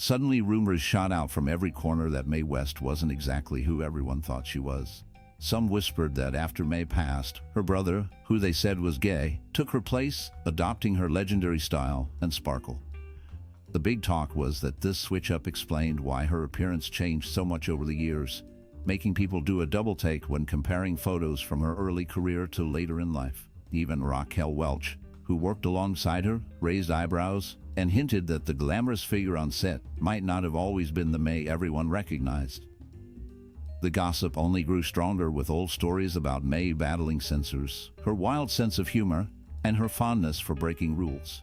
Suddenly, rumors shot out from every corner that Mae West wasn't exactly who everyone thought she was. Some whispered that after Mae passed, her brother, who they said was gay, took her place, adopting her legendary style and sparkle. The big talk was that this switch-up explained why her appearance changed so much over the years, making people do a double take when comparing photos from her early career to later in life. Even Raquel Welch, who worked alongside her, raised eyebrows and hinted that the glamorous figure on set might not have always been the Mae everyone recognized. The gossip only grew stronger with old stories about Mae battling censors, her wild sense of humor, and her fondness for breaking rules.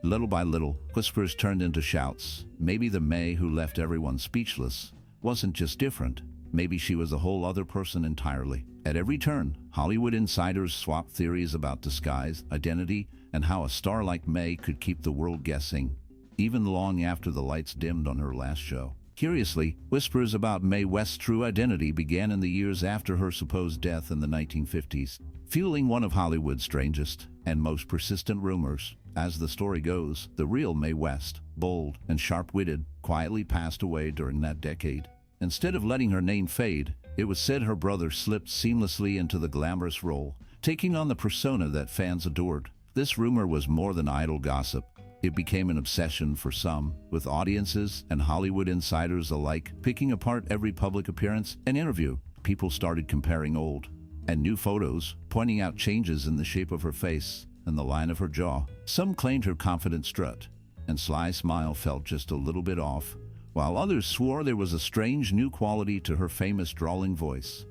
Little by little, whispers turned into shouts. Maybe the Mae who left everyone speechless wasn't just different. Maybe she was a whole other person entirely. At every turn, Hollywood insiders swapped theories about disguise, identity, and how a star like Mae could keep the world guessing, even long after the lights dimmed on her last show. Curiously, whispers about Mae West's true identity began in the years after her supposed death in the 1950s, fueling one of Hollywood's strangest and most persistent rumors. As the story goes, the real Mae West, bold and sharp-witted, quietly passed away during that decade. Instead of letting her name fade, it was said her brother slipped seamlessly into the glamorous role, taking on the persona that fans adored. This rumor was more than idle gossip. It became an obsession for some, with audiences and Hollywood insiders alike picking apart every public appearance and interview. People started comparing old and new photos, pointing out changes in the shape of her face and the line of her jaw. Some claimed her confident strut and sly smile felt just a little bit off, while others swore there was a strange new quality to her famous drawling voice.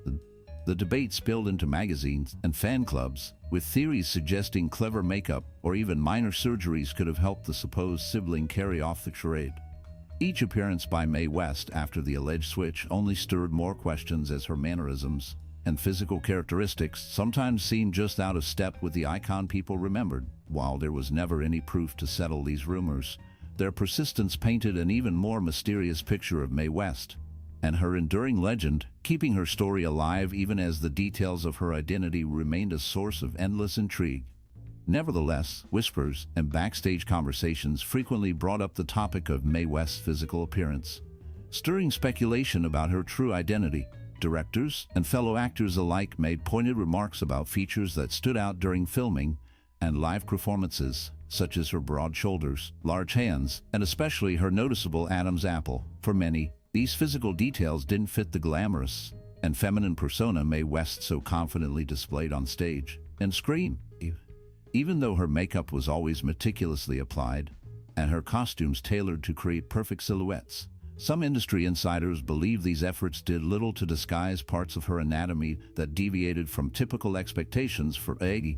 The debate spilled into magazines and fan clubs, with theories suggesting clever makeup or even minor surgeries could have helped the supposed sibling carry off the charade. Each appearance by Mae West after the alleged switch only stirred more questions, as her mannerisms and physical characteristics sometimes seemed just out of step with the icon people remembered. While there was never any proof to settle these rumors, their persistence painted an even more mysterious picture of Mae West and her enduring legend, keeping her story alive even as the details of her identity remained a source of endless intrigue. Nevertheless, whispers and backstage conversations frequently brought up the topic of Mae West's physical appearance, stirring speculation about her true identity. Directors and fellow actors alike made pointed remarks about features that stood out during filming and live performances, such as her broad shoulders, large hands, and especially her noticeable Adam's apple. For many, these physical details didn't fit the glamorous and feminine persona Mae West so confidently displayed on stage and screen. Even though her makeup was always meticulously applied and her costumes tailored to create perfect silhouettes, some industry insiders believe these efforts did little to disguise parts of her anatomy that deviated from typical expectations for a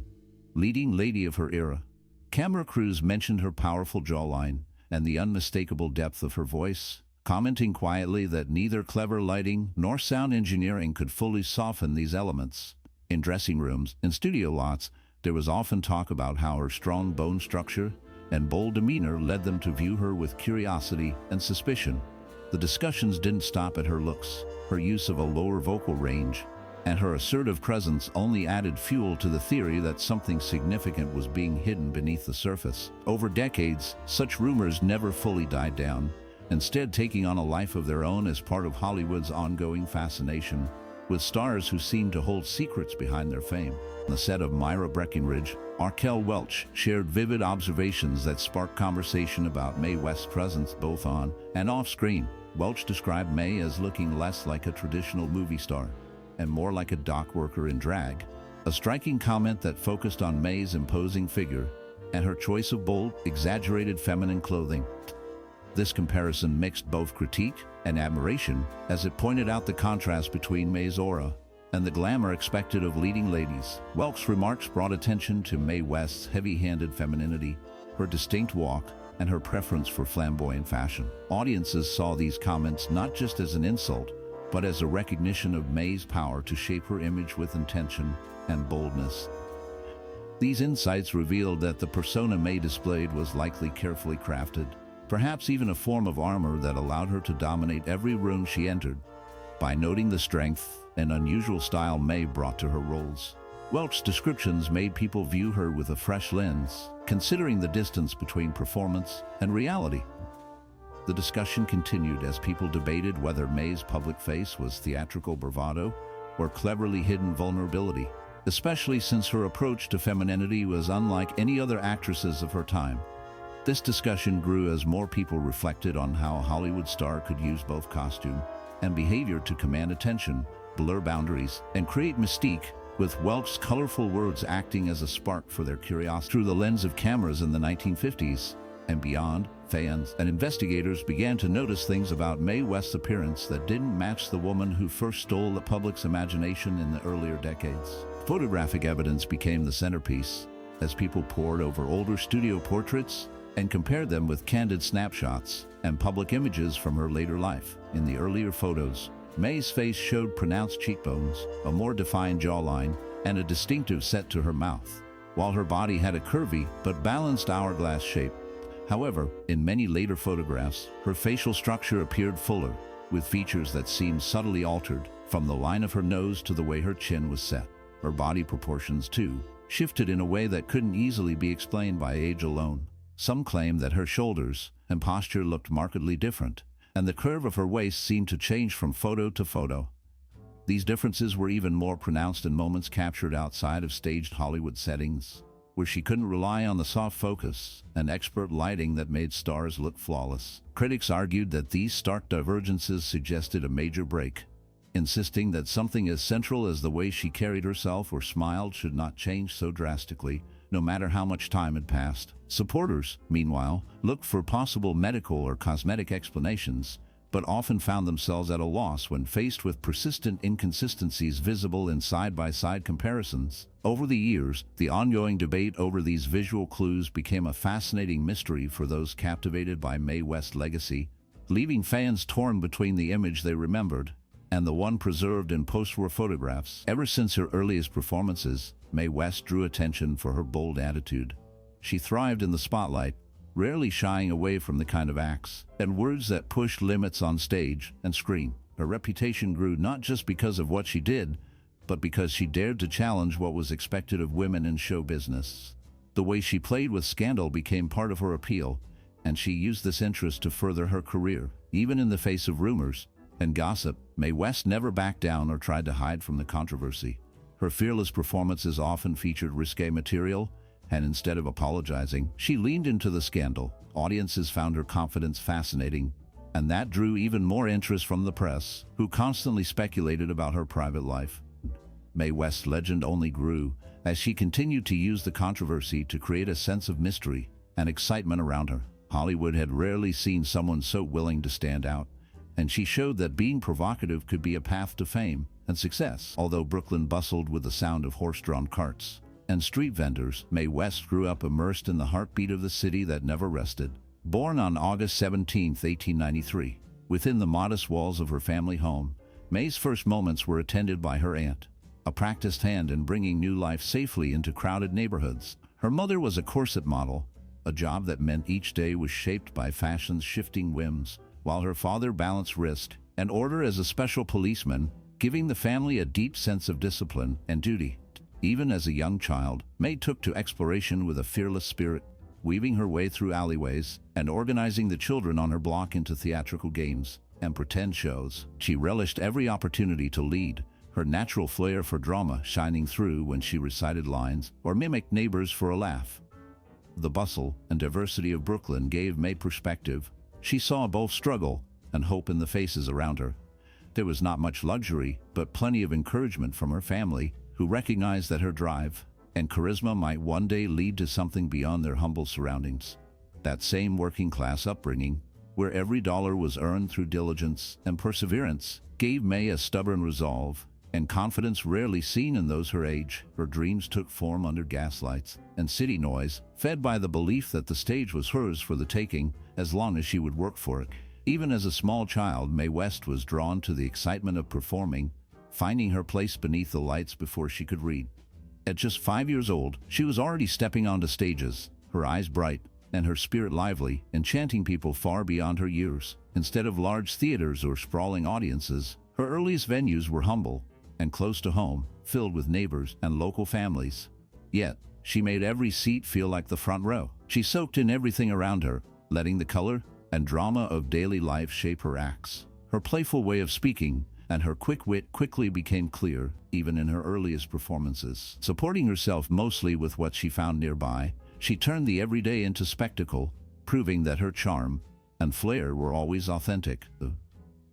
leading lady of her era. Camera crews mentioned her powerful jawline and the unmistakable depth of her voice, commenting quietly that neither clever lighting nor sound engineering could fully soften these elements. In dressing rooms and studio lots, there was often talk about how her strong bone structure and bold demeanor led them to view her with curiosity and suspicion. The discussions didn't stop at her looks. Her use of a lower vocal range and her assertive presence only added fuel to the theory that something significant was being hidden beneath the surface. Over decades, such rumors never fully died down, instead taking on a life of their own as part of Hollywood's ongoing fascination with stars who seemed to hold secrets behind their fame. On the set of Myra Breckinridge, Raquel Welch shared vivid observations that sparked conversation about Mae West's presence both on and off screen. Welch described Mae as looking less like a traditional movie star and more like a dock worker in drag, a striking comment that focused on Mae's imposing figure and her choice of bold, exaggerated feminine clothing. This comparison mixed both critique and admiration, as it pointed out the contrast between Mae's aura and the glamour expected of leading ladies. Welch's remarks brought attention to Mae West's heavy-handed femininity, her distinct walk, and her preference for flamboyant fashion. Audiences saw these comments not just as an insult, but as a recognition of Mae's power to shape her image with intention and boldness. These insights revealed that the persona Mae displayed was likely carefully crafted, perhaps even a form of armor that allowed her to dominate every room she entered. By noting the strength and unusual style Mae brought to her roles, Welch's descriptions made people view her with a fresh lens, considering the distance between performance and reality. The discussion continued as people debated whether May's public face was theatrical bravado or cleverly hidden vulnerability, especially since her approach to femininity was unlike any other actresses of her time. This discussion grew as more people reflected on how a Hollywood star could use both costume and behavior to command attention, blur boundaries, and create mystique, with Welch's colorful words acting as a spark for their curiosity. Through the lens of cameras in the 1950s and beyond, fans and investigators began to notice things about Mae West's appearance that didn't match the woman who first stole the public's imagination in the earlier decades. Photographic evidence became the centerpiece as people pored over older studio portraits and compared them with candid snapshots and public images from her later life. In the earlier photos, Mae's face showed pronounced cheekbones, a more defined jawline, and a distinctive set to her mouth, while her body had a curvy but balanced hourglass shape. However, in many later photographs, her facial structure appeared fuller, with features that seemed subtly altered, from the line of her nose to the way her chin was set. Her body proportions, too, shifted in a way that couldn't easily be explained by age alone. Some claimed that her shoulders and posture looked markedly different, and the curve of her waist seemed to change from photo to photo. These differences were even more pronounced in moments captured outside of staged Hollywood settings, where she couldn't rely on the soft focus and expert lighting that made stars look flawless. Critics argued that these stark divergences suggested a major break, insisting that something as central as the way she carried herself or smiled should not change so drastically, no matter how much time had passed. Supporters, meanwhile, looked for possible medical or cosmetic explanations, but often found themselves at a loss when faced with persistent inconsistencies visible in side-by-side comparisons. Over the years, the ongoing debate over these visual clues became a fascinating mystery for those captivated by Mae West's legacy, leaving fans torn between the image they remembered and the one preserved in post-war photographs. Ever since her earliest performances, Mae West drew attention for her bold attitude. She thrived in the spotlight, rarely shying away from the kind of acts and words that pushed limits on stage and screen. Her reputation grew not just because of what she did, but because she dared to challenge what was expected of women in show business. The way she played with scandal became part of her appeal, and she used this interest to further her career. Even in the face of rumors and gossip, Mae West never backed down or tried to hide from the controversy. Her fearless performances often featured risque material, and instead of apologizing, she leaned into the scandal. Audiences found her confidence fascinating, and that drew even more interest from the press, who constantly speculated about her private life. Mae West's legend only grew as she continued to use the controversy to create a sense of mystery and excitement around her. Hollywood had rarely seen someone so willing to stand out, and she showed that being provocative could be a path to fame and success. Although Brooklyn bustled with the sound of horse-drawn carts and street vendors, Mae West grew up immersed in the heartbeat of the city that never rested. Born on August 17, 1893, within the modest walls of her family home, Mae's first moments were attended by her aunt, a practiced hand in bringing new life safely into crowded neighborhoods. Her mother was a corset model, a job that meant each day was shaped by fashion's shifting whims, while her father balanced risk and order as a special policeman, giving the family a deep sense of discipline and duty. Even as a young child, Mae took to exploration with a fearless spirit, weaving her way through alleyways and organizing the children on her block into theatrical games and pretend shows. She relished every opportunity to lead, her natural flair for drama shining through when she recited lines or mimicked neighbors for a laugh. The bustle and diversity of Brooklyn gave Mae perspective. She saw both struggle and hope in the faces around her. There was not much luxury, but plenty of encouragement from her family, who recognized that her drive and charisma might one day lead to something beyond their humble surroundings. That same working-class upbringing, where every dollar was earned through diligence and perseverance, gave Mae a stubborn resolve and confidence rarely seen in those her age. Her dreams took form under gaslights and city noise, fed by the belief that the stage was hers for the taking as long as she would work for it. Even as a small child, Mae West was drawn to the excitement of performing, finding her place beneath the lights before she could read. At just 5 years old, she was already stepping onto stages, her eyes bright and her spirit lively, enchanting people far beyond her years. Instead of large theaters or sprawling audiences, her earliest venues were humble and close to home, filled with neighbors and local families. Yet, she made every seat feel like the front row. She soaked in everything around her, letting the color, and drama of daily life shape her acts. Her playful way of speaking and her quick wit quickly became clear, even in her earliest performances. Supporting herself mostly with what she found nearby, she turned the everyday into spectacle, proving that her charm and flair were always authentic.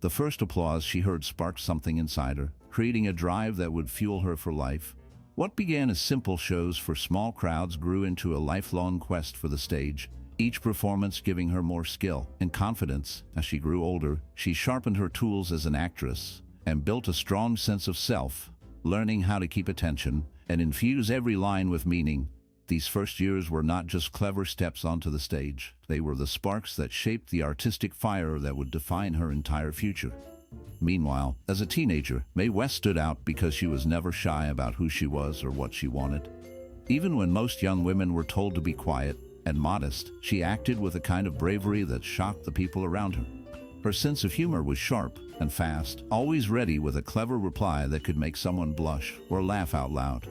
The first applause she heard sparked something inside her, creating a drive that would fuel her for life. What began as simple shows for small crowds grew into a lifelong quest for the stage, each performance giving her more skill and confidence. As she grew older, she sharpened her tools as an actress and built a strong sense of self, learning how to keep attention and infuse every line with meaning. These first years were not just clever steps onto the stage. They were the sparks that shaped the artistic fire that would define her entire future. Meanwhile, as a teenager, Mae West stood out because she was never shy about who she was or what she wanted. Even when most young women were told to be quiet and modest, she acted with a kind of bravery that shocked the people around her. Her sense of humor was sharp and fast, always ready with a clever reply that could make someone blush or laugh out loud.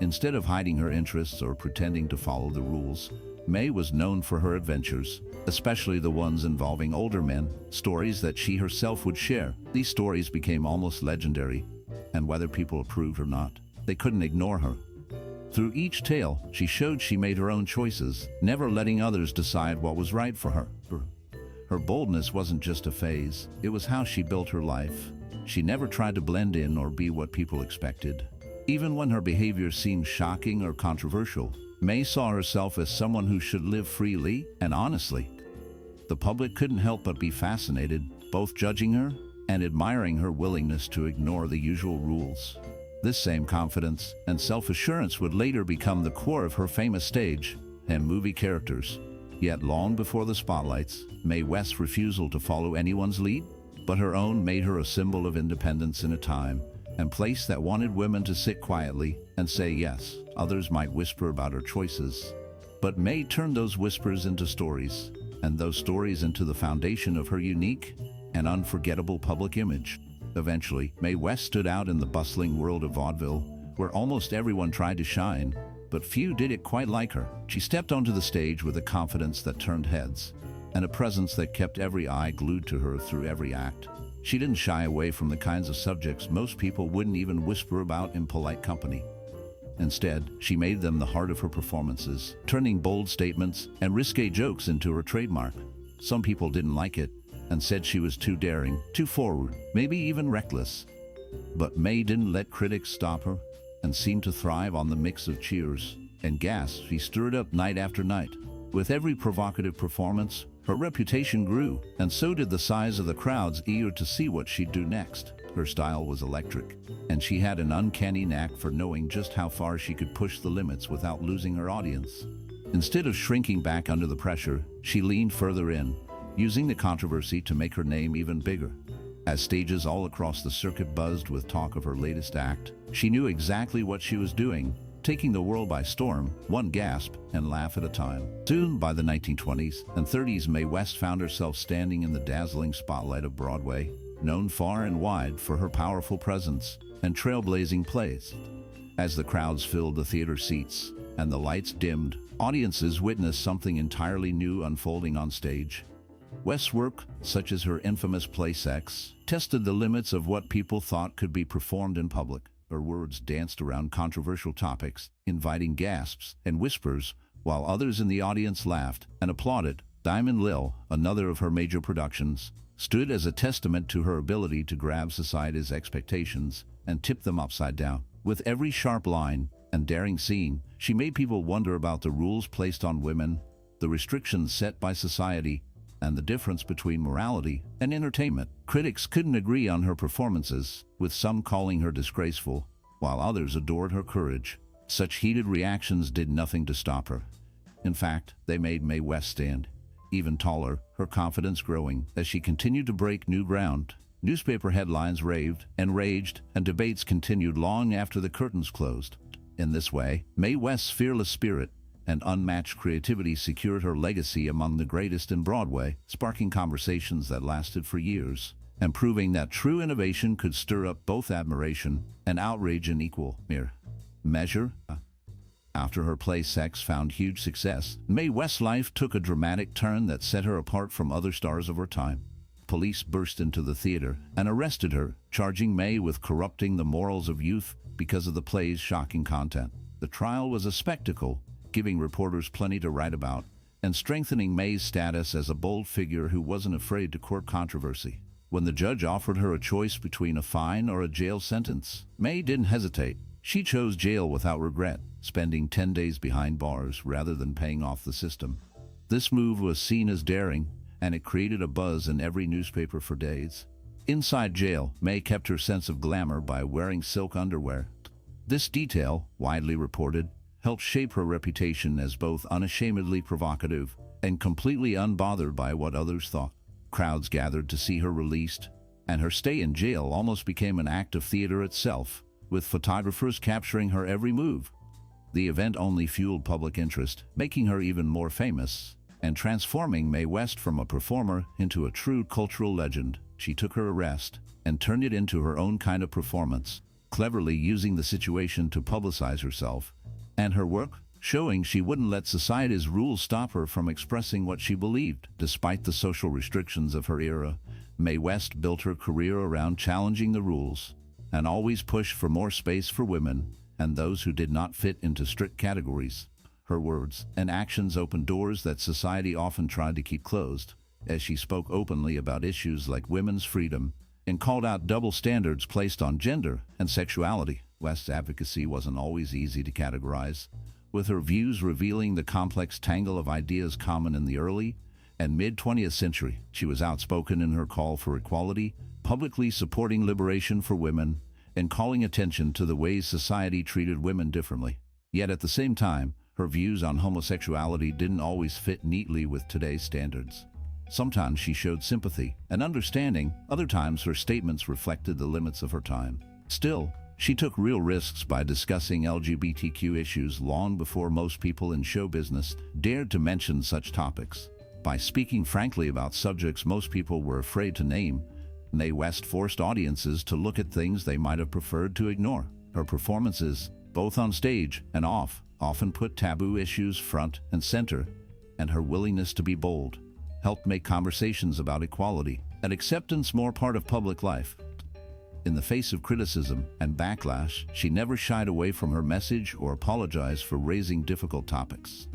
Instead of hiding her interests or pretending to follow the rules, Mae was known for her adventures, especially the ones involving older men, stories that she herself would share. These stories became almost legendary, and whether people approved or not, they couldn't ignore her. Through each tale, she showed she made her own choices, never letting others decide what was right for her. Her boldness wasn't just a phase, it was how she built her life. She never tried to blend in or be what people expected. Even when her behavior seemed shocking or controversial, Mae saw herself as someone who should live freely and honestly. The public couldn't help but be fascinated, both judging her and admiring her willingness to ignore the usual rules. This same confidence and self-assurance would later become the core of her famous stage and movie characters. Yet long before the spotlights, Mae West's refusal to follow anyone's lead but her own made her a symbol of independence in a time and place that wanted women to sit quietly and say yes. Others might whisper about her choices, but Mae turned those whispers into stories, and those stories into the foundation of her unique and unforgettable public image. Eventually, Mae West stood out in the bustling world of vaudeville, where almost everyone tried to shine, but few did it quite like her. She stepped onto the stage with a confidence that turned heads, and a presence that kept every eye glued to her through every act. She didn't shy away from the kinds of subjects most people wouldn't even whisper about in polite company. Instead, she made them the heart of her performances, turning bold statements and risque jokes into her trademark. Some people didn't like it and said she was too daring, too forward, maybe even reckless. But Mae didn't let critics stop her and seemed to thrive on the mix of cheers and gasps she stirred up night after night. With every provocative performance, her reputation grew, and so did the size of the crowds eager to see what she'd do next. Her style was electric, and she had an uncanny knack for knowing just how far she could push the limits without losing her audience. Instead of shrinking back under the pressure, she leaned further in, using the controversy to make her name even bigger. As stages all across the circuit buzzed with talk of her latest act, she knew exactly what she was doing, taking the world by storm, one gasp and laugh at a time. Soon, by the 1920s and 30s, Mae West found herself standing in the dazzling spotlight of Broadway, known far and wide for her powerful presence and trailblazing plays. As the crowds filled the theater seats and the lights dimmed, audiences witnessed something entirely new unfolding on stage. West's work, such as her infamous play Sex, tested the limits of what people thought could be performed in public. Her words danced around controversial topics, inviting gasps and whispers, while others in the audience laughed and applauded. Diamond Lil, another of her major productions, stood as a testament to her ability to grab society's expectations and tip them upside down. With every sharp line and daring scene, she made people wonder about the rules placed on women, the restrictions set by society, and the difference between morality and entertainment. Critics couldn't agree on her performances, with some calling her disgraceful, while others adored her courage. Such heated reactions did nothing to stop her. In fact, they made Mae West stand even taller, her confidence growing as she continued to break new ground. Newspaper headlines raved and raged, and debates continued long after the curtains closed. In this way, Mae West's fearless spirit and unmatched creativity secured her legacy among the greatest in Broadway, sparking conversations that lasted for years, and proving that true innovation could stir up both admiration and outrage in equal measure. After her play Sex found huge success, Mae West's life took a dramatic turn that set her apart from other stars of her time. Police burst into the theater and arrested her, charging Mae with corrupting the morals of youth because of the play's shocking content. The trial was a spectacle, giving reporters plenty to write about, and strengthening Mae's status as a bold figure who wasn't afraid to court controversy. When the judge offered her a choice between a fine or a jail sentence, Mae didn't hesitate. She chose jail without regret, spending 10 days behind bars rather than paying off the system. This move was seen as daring, and it created a buzz in every newspaper for days. Inside jail, Mae kept her sense of glamour by wearing silk underwear. This detail, widely reported, helped shape her reputation as both unashamedly provocative and completely unbothered by what others thought. Crowds gathered to see her released, and her stay in jail almost became an act of theater itself, with photographers capturing her every move. The event only fueled public interest, making her even more famous, and transforming Mae West from a performer into a true cultural legend. She took her arrest and turned it into her own kind of performance, cleverly using the situation to publicize herself and her work, showing she wouldn't let society's rules stop her from expressing what she believed. Despite the social restrictions of her era, Mae West built her career around challenging the rules and always pushed for more space for women and those who did not fit into strict categories. Her words and actions opened doors that society often tried to keep closed, as she spoke openly about issues like women's freedom and called out double standards placed on gender and sexuality. West's advocacy wasn't always easy to categorize, with her views revealing the complex tangle of ideas common in the early and mid-20th century. She was outspoken in her call for equality, publicly supporting liberation for women, and calling attention to the ways society treated women differently. Yet at the same time, her views on homosexuality didn't always fit neatly with today's standards. Sometimes she showed sympathy and understanding, other times her statements reflected the limits of her time. Still, she took real risks by discussing LGBTQ issues long before most people in show business dared to mention such topics. By speaking frankly about subjects most people were afraid to name, Mae West forced audiences to look at things they might have preferred to ignore. Her performances, both on stage and off, often put taboo issues front and center, and her willingness to be bold helped make conversations about equality and acceptance more part of public life. In the face of criticism and backlash, she never shied away from her message or apologized for raising difficult topics.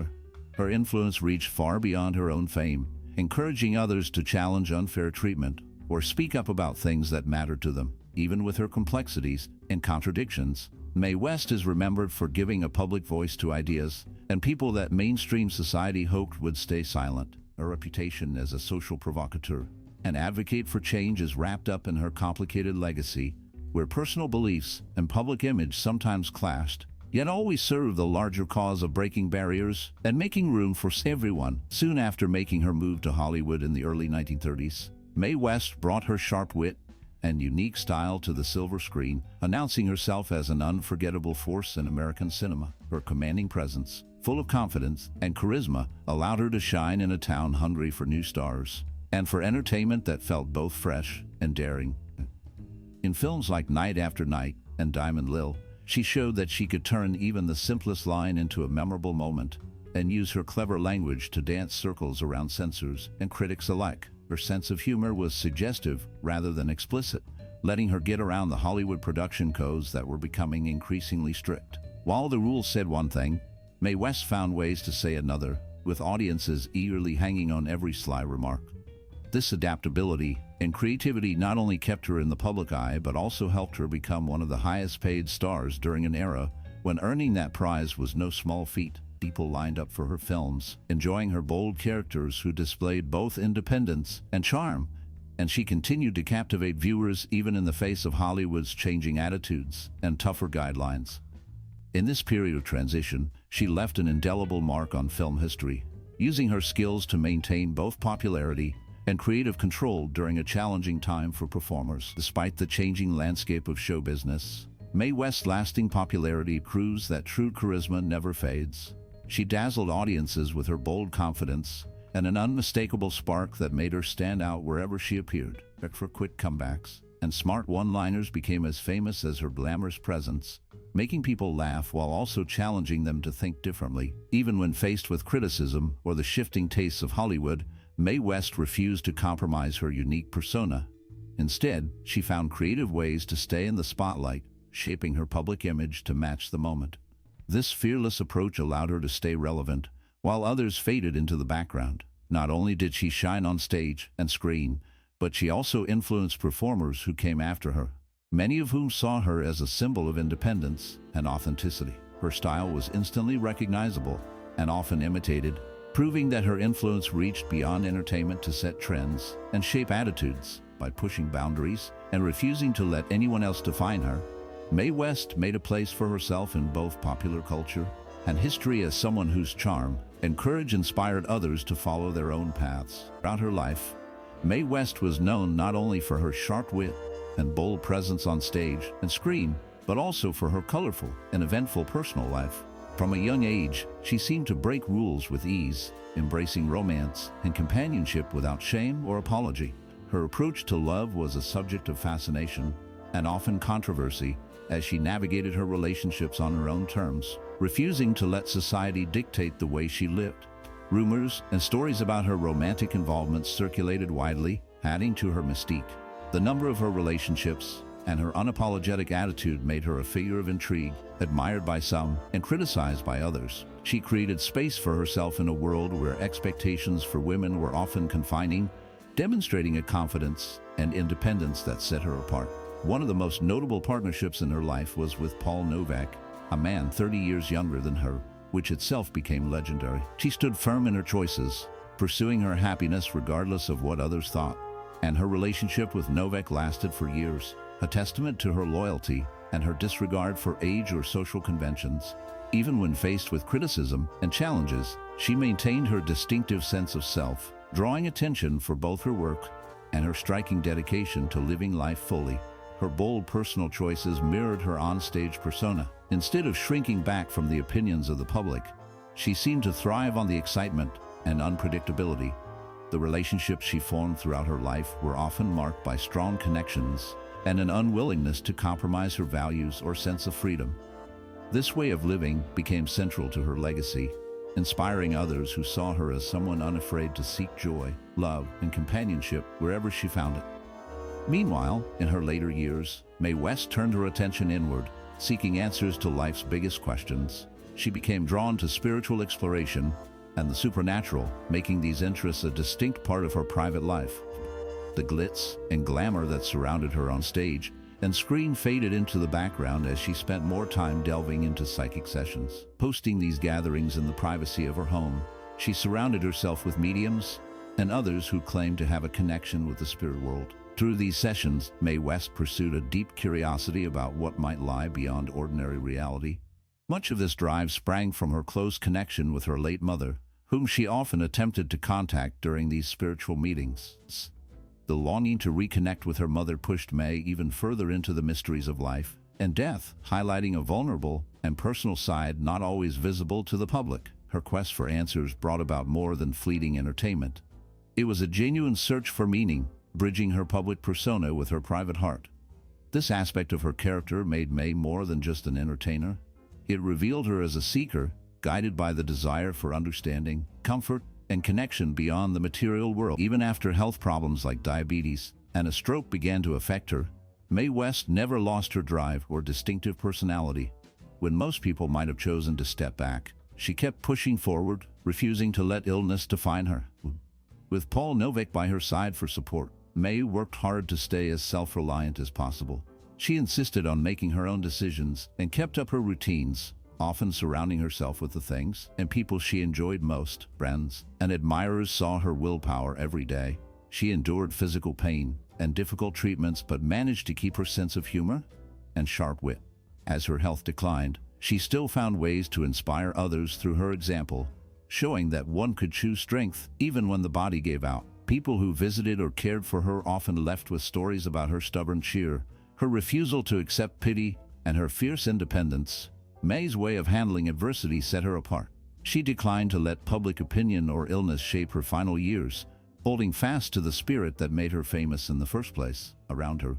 Her influence reached far beyond her own fame, encouraging others to challenge unfair treatment or speak up about things that mattered to them. Even with her complexities and contradictions, Mae West is remembered for giving a public voice to ideas and people that mainstream society hoped would stay silent. Her reputation as a social provocateur and advocate for change is wrapped up in her complicated legacy, where personal beliefs and public image sometimes clashed, yet always served the larger cause of breaking barriers and making room for everyone. Soon after making her move to Hollywood in the early 1930s, Mae West brought her sharp wit and unique style to the silver screen, announcing herself as an unforgettable force in American cinema. Her commanding presence, full of confidence and charisma, allowed her to shine in a town hungry for new stars and for entertainment that felt both fresh and daring. In films like Night After Night and Diamond Lil, she showed that she could turn even the simplest line into a memorable moment and use her clever language to dance circles around censors and critics alike. Her sense of humor was suggestive rather than explicit, letting her get around the Hollywood production codes that were becoming increasingly strict. While the rules said one thing, Mae West found ways to say another, with audiences eagerly hanging on every sly remark. This adaptability and creativity not only kept her in the public eye but also helped her become one of the highest-paid stars during an era when earning that prize was no small feat. People lined up for her films, enjoying her bold characters who displayed both independence and charm, and she continued to captivate viewers even in the face of Hollywood's changing attitudes and tougher guidelines. In this period of transition, she left an indelible mark on film history, using her skills to maintain both popularity and creative control during a challenging time for performers. Despite the changing landscape of show business, Mae West's lasting popularity proves that true charisma never fades. She dazzled audiences with her bold confidence and an unmistakable spark that made her stand out wherever she appeared. For quick comebacks, and smart one-liners became as famous as her glamorous presence, making people laugh while also challenging them to think differently. Even when faced with criticism or the shifting tastes of Hollywood, Mae West refused to compromise her unique persona. Instead, she found creative ways to stay in the spotlight, shaping her public image to match the moment. This fearless approach allowed her to stay relevant, while others faded into the background. Not only did she shine on stage and screen, but she also influenced performers who came after her, many of whom saw her as a symbol of independence and authenticity. Her style was instantly recognizable and often imitated, proving that her influence reached beyond entertainment to set trends and shape attitudes. By pushing boundaries and refusing to let anyone else define her, Mae West made a place for herself in both popular culture and history as someone whose charm and courage inspired others to follow their own paths. Throughout her life, Mae West was known not only for her sharp wit and bold presence on stage and screen, but also for her colorful and eventful personal life. From a young age, she seemed to break rules with ease, embracing romance and companionship without shame or apology. Her approach to love was a subject of fascination and often controversy as she navigated her relationships on her own terms, refusing to let society dictate the way she lived. Rumors and stories about her romantic involvements circulated widely, adding to her mystique. The number of her relationships and her unapologetic attitude made her a figure of intrigue, admired by some and criticized by others. She created space for herself in a world where expectations for women were often confining, demonstrating a confidence and independence that set her apart. One of the most notable partnerships in her life was with Paul Novak, a man 30 years younger than her, which itself became legendary. She stood firm in her choices, pursuing her happiness regardless of what others thought, and her relationship with Novak lasted for years, a testament to her loyalty and her disregard for age or social conventions. Even when faced with criticism and challenges, she maintained her distinctive sense of self, drawing attention for both her work and her striking dedication to living life fully. Her bold personal choices mirrored her onstage persona. Instead of shrinking back from the opinions of the public, she seemed to thrive on the excitement and unpredictability. The relationships she formed throughout her life were often marked by strong connections and an unwillingness to compromise her values or sense of freedom. This way of living became central to her legacy, inspiring others who saw her as someone unafraid to seek joy, love, and companionship wherever she found it. Meanwhile, in her later years, Mae West turned her attention inward, seeking answers to life's biggest questions. She became drawn to spiritual exploration and the supernatural, making these interests a distinct part of her private life. The glitz and glamour that surrounded her on stage and screen faded into the background as she spent more time delving into psychic sessions. Hosting these gatherings in the privacy of her home, she surrounded herself with mediums and others who claimed to have a connection with the spirit world. Through these sessions, Mae West pursued a deep curiosity about what might lie beyond ordinary reality. Much of this drive sprang from her close connection with her late mother, whom she often attempted to contact during these spiritual meetings. The longing to reconnect with her mother pushed Mae even further into the mysteries of life and death, highlighting a vulnerable and personal side not always visible to the public. Her quest for answers brought about more than fleeting entertainment. It was a genuine search for meaning, bridging her public persona with her private heart. This aspect of her character made Mae more than just an entertainer. It revealed her as a seeker, guided by the desire for understanding, comfort, and connection beyond the material world. Even after health problems like diabetes and a stroke began to affect her, Mae West never lost her drive or distinctive personality. When most people might have chosen to step back, she kept pushing forward, refusing to let illness define her. With Paul Novak by her side for support, Mae worked hard to stay as self-reliant as possible. She insisted on making her own decisions and kept up her routines, often surrounding herself with the things and people she enjoyed most. Friends and admirers saw her willpower every day. She endured physical pain and difficult treatments but managed to keep her sense of humor and sharp wit. As her health declined, she still found ways to inspire others through her example, showing that one could choose strength even when the body gave out. People who visited or cared for her often left with stories about her stubborn cheer, her refusal to accept pity, and her fierce independence. Mae's way of handling adversity set her apart. She declined to let public opinion or illness shape her final years, holding fast to the spirit that made her famous in the first place. Around her,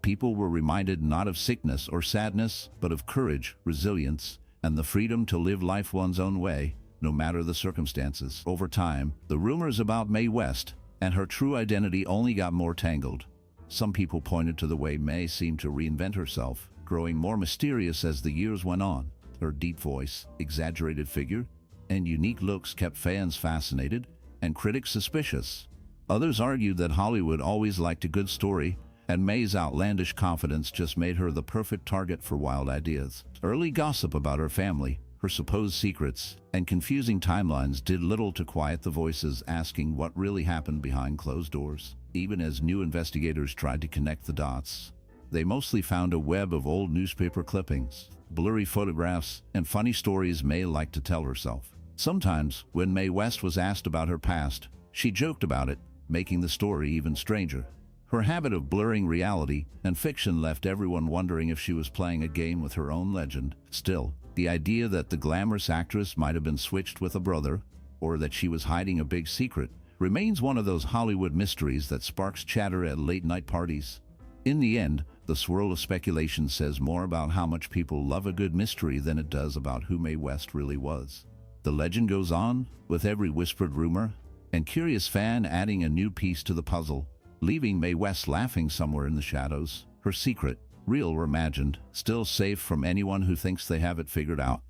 People were reminded not of sickness or sadness, but of courage, resilience, and the freedom to live life one's own way, no matter the circumstances. Over time, the rumors about Mae West and her true identity only got more tangled. Some people pointed to the way Mae seemed to reinvent herself, growing more mysterious as the years went on. Her deep voice, exaggerated figure, and unique looks kept fans fascinated and critics suspicious. Others argued that Hollywood always liked a good story, and Mae's outlandish confidence just made her the perfect target for wild ideas. Early gossip about her family, her supposed secrets, and confusing timelines did little to quiet the voices asking what really happened behind closed doors. Even as new investigators tried to connect the dots, they mostly found a web of old newspaper clippings, blurry photographs, and funny stories Mae liked to tell herself. Sometimes, when Mae West was asked about her past, she joked about it, making the story even stranger. Her habit of blurring reality and fiction left everyone wondering if she was playing a game with her own legend. Still, the idea that the glamorous actress might have been switched with a brother, or that she was hiding a big secret, remains one of those Hollywood mysteries that sparks chatter at late-night parties. In the end, the swirl of speculation says more about how much people love a good mystery than it does about who Mae West really was. The legend goes on, with every whispered rumor and curious fan adding a new piece to the puzzle, leaving Mae West laughing somewhere in the shadows, her secret, real or imagined, still safe from anyone who thinks they have it figured out.